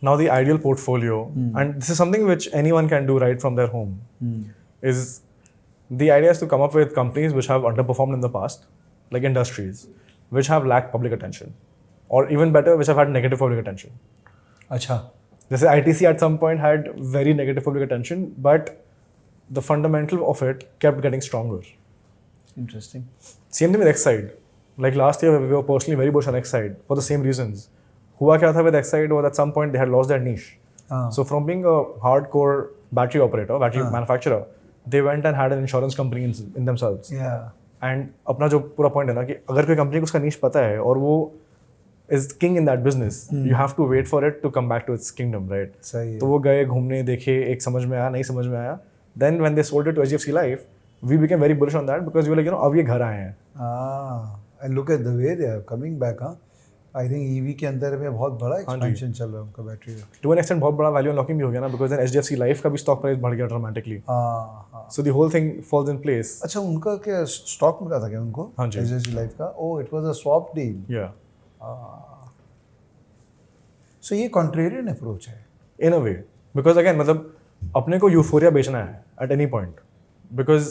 Now the ideal portfolio, and this is something which anyone can do right from their home, is the idea is to come up with companies which have underperformed in the past, like industries, which have lacked public attention, or even better, which have had negative public attention. अच्छा. Jैसे ITC at some point had very negative public attention, but the fundamental of it kept getting stronger. Interesting. Same thing with Exide. Like last year, we were personally very bullish on Exide for the same reasons. हुआ क्या था with Exide was at some point they had lost their niche. So from being a hardcore battery operator, battery manufacturer, they went and had an insurance company in themselves. Yeah. And अपना जो पूरा point है ना कि अगर कोई company को उसका niche पता है और वो is king in that business, you have to wait for it to come back to its kingdom, right? सही है. तो वो गए घूमने देखे एक समझ में आया नहीं समझ में आया. Then when they sold it to HDFC Life, we became very bullish on that because we were like, अब ये घर आए हैं. And look at the way they are coming back, huh? I think EV के अंदर में बहुत बड़ा expansion चल रहा है उनका बैटरी का. To an extent बहुत बड़ा value unlocking भी हो गया ना because then HDFC Life का भी stock price बढ़ गया dramatically. So the whole thing falls in place. अच्छा उनका क्या stock मिला था क्या उनको? हाँ जी. HDFC Life का. Oh, it was a swap deal. Yeah. So ये contrarian approach है. In a way, because again मतलब अपने को euphoria बेचना है at any point, because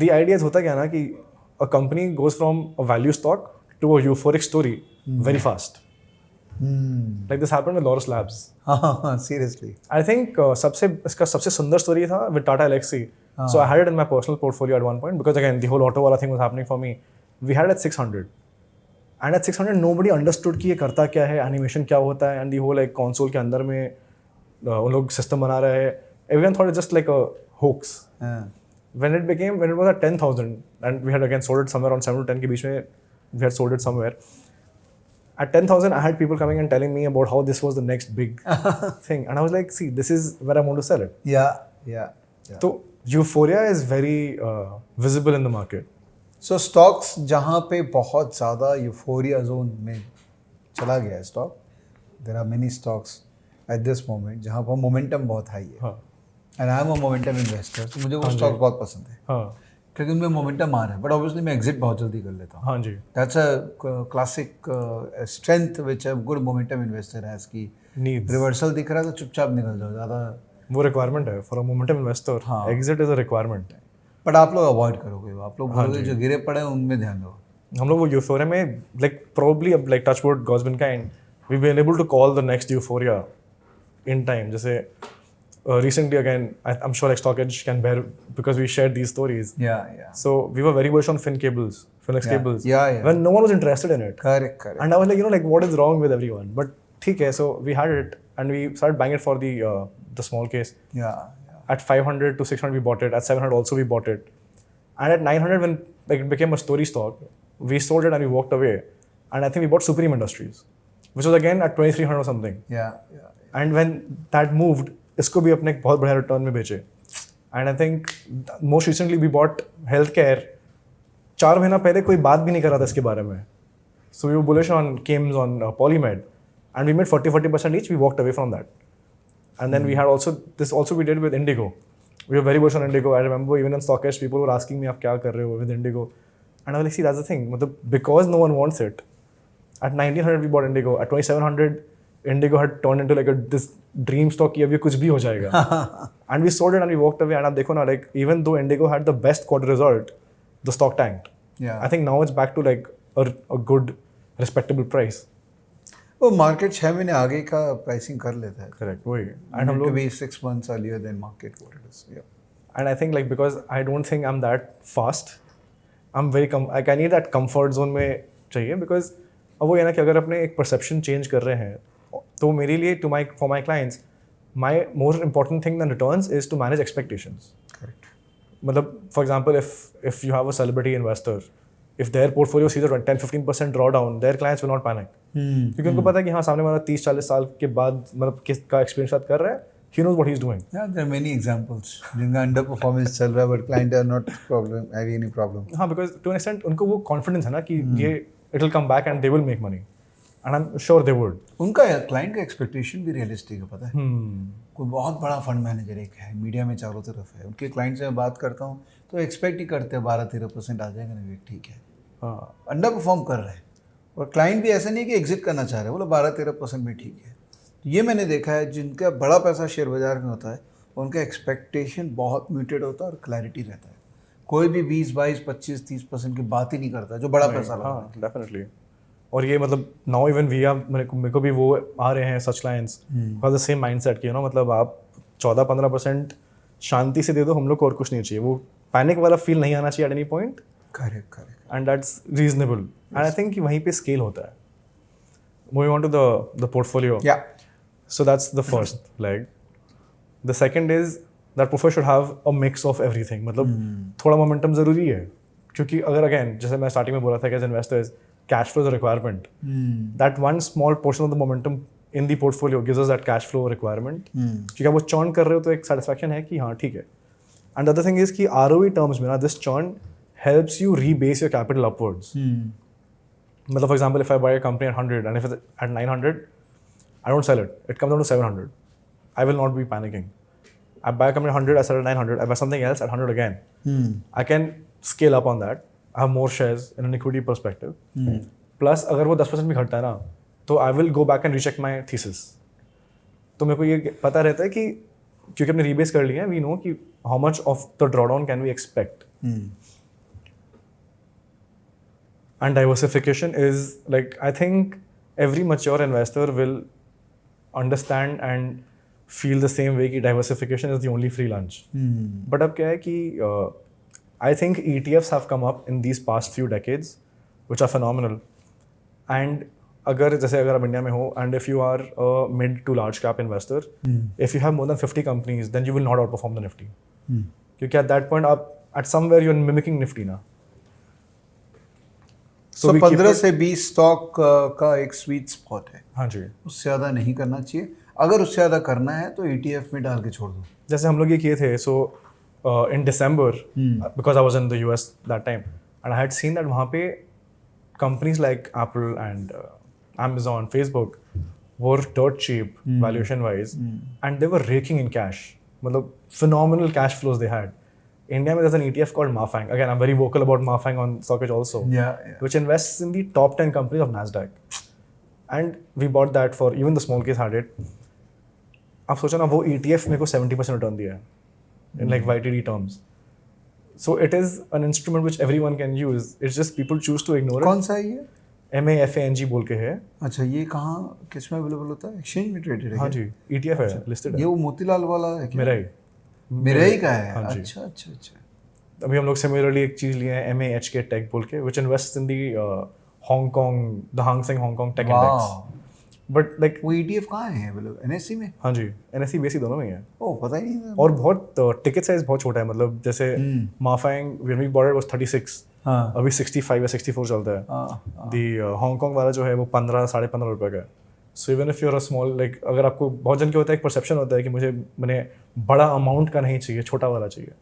the idea is होता क्या ना कि a company goes from a value stock to a euphoric story very fast. Like this happened with Laurus Labs. Seriously. I think इसका सबसे सुंदर story था with Tata Elxsi. So I had it in my personal portfolio at one point because again the whole auto wala thing was happening for me. We had it at 600. And at 600 nobody understood कि ये करता क्या है, animation क्या होता है, and the whole like console के अंदर में उन लोग system बना रहे हैं. Everyone thought it's just like a hoax. When it was at 10,000 and we had again sold it somewhere around 7 to 10 के बीच में we had sold it somewhere. At 10,000 I had people coming and telling me about how this was the next big thing, and I was like, see, this is where I want to sell it. Yeah. So euphoria is very visible in the market. So stocks जहाँ पे बहुत ज़्यादा euphoria zone में चला गया है stock, there are many stocks at this moment जहाँ पर momentum बहुत high है. And I am a momentum investor, तो मुझे वो stocks बहुत पसंद है. क्योंकि उनमें momentum आ रहा है, but obviously मैं exit बहुत जल्दी कर लेता हूँ. हाँ जी. That's a classic strength which a good momentum investor has कि reversal दिख रहा है तो चुपचाप निकल जाओ, ज़्यादा वो requirement है for a momentum investor. Exit is a requirement. But आप लोग अवॉइड करोगे, आप लोग बोलोगे जो गिरे पड़े हैं उनमें ध्यान दो. हम लोग वो euphoria में like probably like touch wood, God's been kind, we've been able to call the next euphoria in time. जैसे recently again, I'm sure like StockEdge can bear because we shared these stories. Yeah. So we were very bullish on Finlex cables. Yeah. When no one was interested in it. Correct. And I was like, like what is wrong with everyone? But ठीक है, so we had it and we started buying it for the small case. Yeah. At 500 to 600 we bought it. At 700 also we bought it. And at 900 when like it became a story stock, we sold it and we walked away. And I think we bought Supreme Industries, which was again at 2300 or something. Yeah. And when that moved, इसको भी अपने एक बहुत बड़ा return में बेचे. And I think most recently we bought healthcare. 4 महीना पहले कोई बात भी नहीं कर रहा था इसके बारे में. So we were bullish on KIMS, on Polymed, and we made 40% each. We walked away from that. And then we had also we did with Indigo. We were very bullish on Indigo. I remember even on StockEdge, people were asking me, "आप क्या कर रहे हो with Indigo?" And I was like, "See, that's the thing. मतलब because no one wants it. At 1900 we bought Indigo. At 2700, Indigo had turned into like this dream stock कि अब ये कुछ भी हो जाएगा." And we sold it and we walked away. And आप देखो ना, like even though Indigo had the best quarter result, the stock tanked. Yeah. I think now it's back to like a good, respectable price. वो market 6 महीने आगे का pricing कर लेता है. Correct. वही. And हम लोग 6 months earlier than market what it is. Yeah. And I think like because I don't think I'm that fast, I'm very like I need that comfort zone में चाहिए because अब वो ये ना कि अगर अपने एक perception change कर रहे हैं तो मेरे लिए for my clients my more important thing than returns is to manage expectations. Correct. मतलब for example if you have a celebrity investor, if their portfolio sees a 10-15% drawdown, their clients will not panic. क्योंकि उनको पता है कि हाँ सामने वाला 30-40 साल के बाद मतलब किसका एक्सपीरियंस साथ कर रहा है, he knows what he's doing. Yeah, there are many examples जिनका अंडर परफॉर्मेंस चल रहा है but client are not having any problem. हाँ, because to an extent उनको वो confidence है ना कि ये it will come back and they will make money, and I'm sure they would. उनका क्लाइंट का एक्सपेक्टेशन भी रियलिस्टिक है, पता है. कोई बहुत बड़ा फंड मैनेजर एक है, मीडिया में चारों तरफ है, उनके क्लाइंट से मैं बात करता हूँ तो एक्सपेक्ट ही करते हैं 12-13% आ जाएगा ना, ठीक है. अंडर परफॉर्म कर रहे हैं और क्लाइंट भी ऐसा नहीं कि एग्जिट करना चाह रहे हैं, बोलो 12-13% में ठीक है. ये मैंने देखा है, जिनका बड़ा पैसा शेयर बाजार में होता है उनका एक्सपेक्टेशन बहुत म्यूटेड होता है और क्लैरिटी रहता है। कोई भी 20, 22, 25, 30% की बात ही नहीं करता जो बड़ा पैसा लगा। हाँ डेफिनेटली। और ये मतलब नाउ इवन वी आर, मेरे को भी वो आ रहे हैं सच clients for the same mindset कि मतलब आप 14-15% शांति से दे दो, हम लोग को और कुछ नहीं चाहिए। वो पैनिक वाला फील नहीं आना चाहिए at any point. Correct correct. And that's reasonable and I think कि वहीं पे स्केल होता है। Moving on to the portfolio, so that's the first leg. The second is that portfolio should have a mix of everything. मतलब थोड़ा momentum ज़रूरी है, क्योंकि अगर अगेन जैसे मैं स्टार्टिंग में बोला था कि as investors cash flow is a requirement, that one small portion of the momentum in the portfolio gives us that cash flow requirement. क्योंकि आप वो चर्न कर रहे हो तो एक सेटिस्फैक्शन है कि हाँ ठीक है। And the other thing is कि ROE टर्म्स में ना this churn helps you rebase your capital upwards. मतलब for example, if I buy a company at 100 and if it's at 900, I don't sell it. It comes down to 700. I will not be panicking. I buy a company at 100, I sell at 900, I buy something else at 100 again. I can scale up on that. I have more shares in an equity perspective. Plus, अगर वो 10% भी घटता है ना, तो I will go back and recheck my thesis. तो मेरे को ये पता रहता है कि क्योंकि हमने rebase कर लिया है, we know कि how much of the drawdown can we expect. And diversification is like, I think every mature investor will understand and feel the same way कि diversification is the only free lunch. But अब क्या है कि I think ETFs have come up in these past few decades which are phenomenal. And अगर आप India में हो and if you are a mid to large cap investor, if you have more than 50 companies, then you will not outperform the Nifty. क्योंकि at that point आप at somewhere you're mimicking Nifty ना. So 15 से 20 stock का एक sweet spot है। हाँ जी। उससे ज़्यादा नहीं करना चाहिए। अगर उससे ज़्यादा करना है तो ETF में डाल के छोड़ दो। जैसे हम लोग ये किए थे, so in December, because I was in the US that time and I had seen that वहाँ पे companies like Apple and Amazon, Facebook were dirt cheap valuation wise and they were raking in cash. मतलब phenomenal cash flows they had. India there's an ETF called Mafang. Again, I'm very vocal about Mafang on StockEdge also, which invests in the top 10 companies of Nasdaq. And we bought that for, even the small case had it. आप सोचो ना, वो ETF मेरे को 70% return दिया है in like YTD terms. So it is an instrument which everyone can use. It's just people choose to ignore it. कौन सा है ये? MAFANG बोल के है। अच्छा, ये कहाँ किस में अवेलेबल होता है? एक्सचेंज में ट्रेडेड है? हाँ जी, ETF है, लिस्टेड है। ये वो मोतीलाल वाला है क्या? मेरा ही का है। हाँ जी। अच्छा अच्छा अच्छा। अभी हम लोग सिमिलरली एक चीज़ लिए हैं MAH के टेक बोल के, which invests in the Hong Kong, the Hang Seng Hong Kong Tech Index. But like वो ETF कहाँ है अवेलेबल? NSE में? हाँ जी, NSE BSE दोनों में ही है। ओह, पता ही नहीं था। और बहुत टिकट साइज बहुत छोटा है, मतलब जैसे माफांग when we bought it was 36, अभी 65 या 64 चलता है। दी हांगकांग वाला जो है वो 15-15.5 रुपए का है। सो even if you're a small, like अगर आपको बहुत जन के होता है एक परसेप्शन होता है कि मैंने बड़ा अमाउंट का नहीं चाहिए, छोटा वाला चाहिए,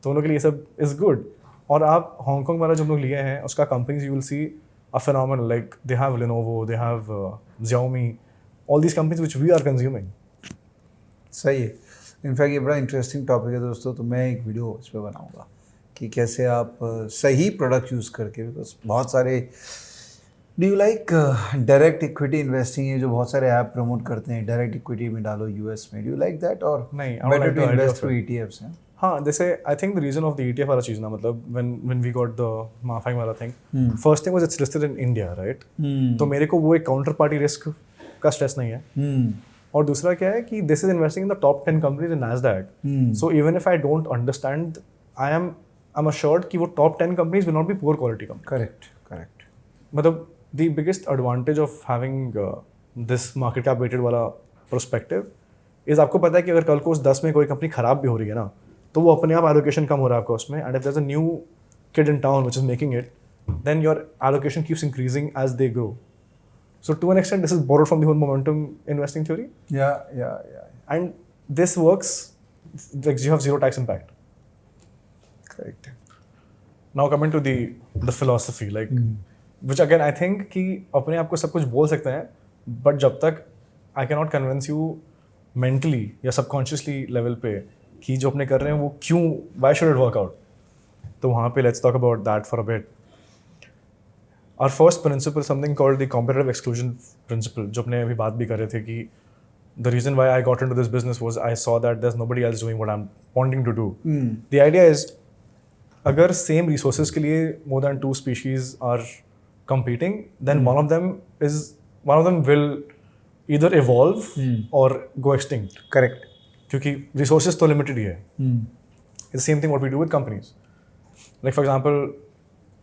तो उन लोगों के लिए ये सब इज गुड। और आप हांगकांग वाला जो हम लोग लिए हैं उसका companies you will see a phenomenal, like they have Lenovo, they have Xiaomi, all these companies which we are consuming. सही है। इनफैक्ट ये बड़ा इंटरेस्टिंग टॉपिक है दोस्तों, तो मैं एक वीडियो इस पर बनाऊंगा कि कैसे आप सही प्रोडक्ट यूज़ करके, बिकॉज बहुत सारे, do you like direct equity investing है जो बहुत सारे ऐप प्रमोट करते हैं, डायरेक्ट इक्विटी में डालो US में, डू यू लाइक दैट? और नहीं, better to invest through ETFs हैं? हाँ, जैसे I think the reason of the ETF वाला चीज़ ना, मतलब when we got the MAFANG वाला thing, first thing was it's listed in India, right? तो मेरे को वो एक काउंटर पार्टी रिस्क का स्ट्रेस नहीं है। और दूसरा क्या है कि this is investing in the top 10 companies in NASDAQ, so even if I don't understand, I am assured कि वो top 10 companies will not be poor quality company. Correct. मतलब the biggest advantage of having this market cap weighted वाला prospective is, आपको पता है कि अगर कल को उस 10 में कोई कंपनी खराब भी हो रही है ना, तो वो अपने आप एलोकेशन कम हो रहा है आपका उसमें। And if there is a new kid in town which is making it, then your allocation keeps increasing as they grow. So to an extent, this is borrowed from the whole momentum investing theory. Yeah. And this works, like you have zero tax impact. Correct. Now coming to the philosophy, like which again I think कि अपने आप को सब कुछ बोल सकते हैं, but जब तक I cannot convince you mentally या subconsciously level पे कि जो अपने कर रहे हैं वो क्यों, why should it work out? तो वहाँ पे let's talk about that for a bit. Our first principle is something called the competitive exclusion principle, जो अपने अभी बात भी कर रहे थे कि the reason why I got into this business was I saw that there's nobody else doing what I'm wanting to do. The idea is, agar same resources के लिए more than two species are competing, then one of them will either evolve or go extinct. Correct. क्योंकि resources तो limited ही है. It's the same thing what we do with companies. Like for example,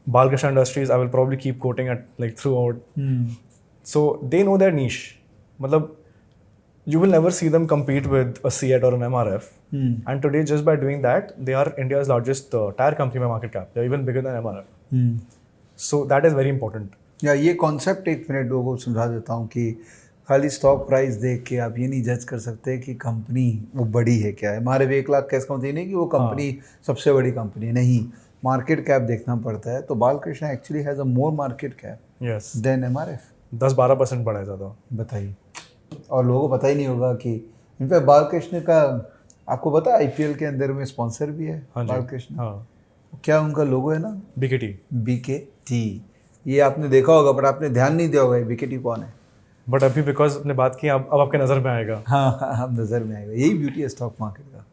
Balkrishna Industries, I will probably keep quoting at like throughout. So they know their niche. मतलब you will never see them compete with a CET or an MRF. And today, just by doing that, they are India's largest tire company by market cap. They're even bigger than MRF. So that is very important. या ये concept एक minute लोगों को समझा देता हूँ कि खाली स्टॉक प्राइस देख के आप ये नहीं जज कर सकते कि कंपनी वो बड़ी है क्या है. हमारे भी 1 लाख का इसका मतलब नहीं कि वो कंपनी सबसे बड़ी कंपनी नहीं, मार्केट कैप देखना पड़ता है. तो Balkrishna actually has a more market cap than MRF. 10-12% बढ़ा है ज़्यादा. बताइए. और लोगों को पता ही नहीं होगा कि इनफैक्ट बालकृष्ण का आपको पता है IPL के अंदर में स्पॉन्सर भी है. बालकृष्ण. क्या उनका लोगो है ना? BKT. ये आपने देखा होगा बट आपने ध्यान नहीं दिया होगा BKT कौन है. बट अभी बिकॉज अपने बात की अब आपके नज़र में आएगा. हाँ, अब नज़र में आएगा. यही ब्यूटी है स्टॉक मार्केट का.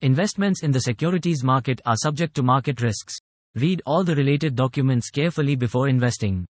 Investments in the securities market are subject to market risks. Read all the related documents carefully before investing.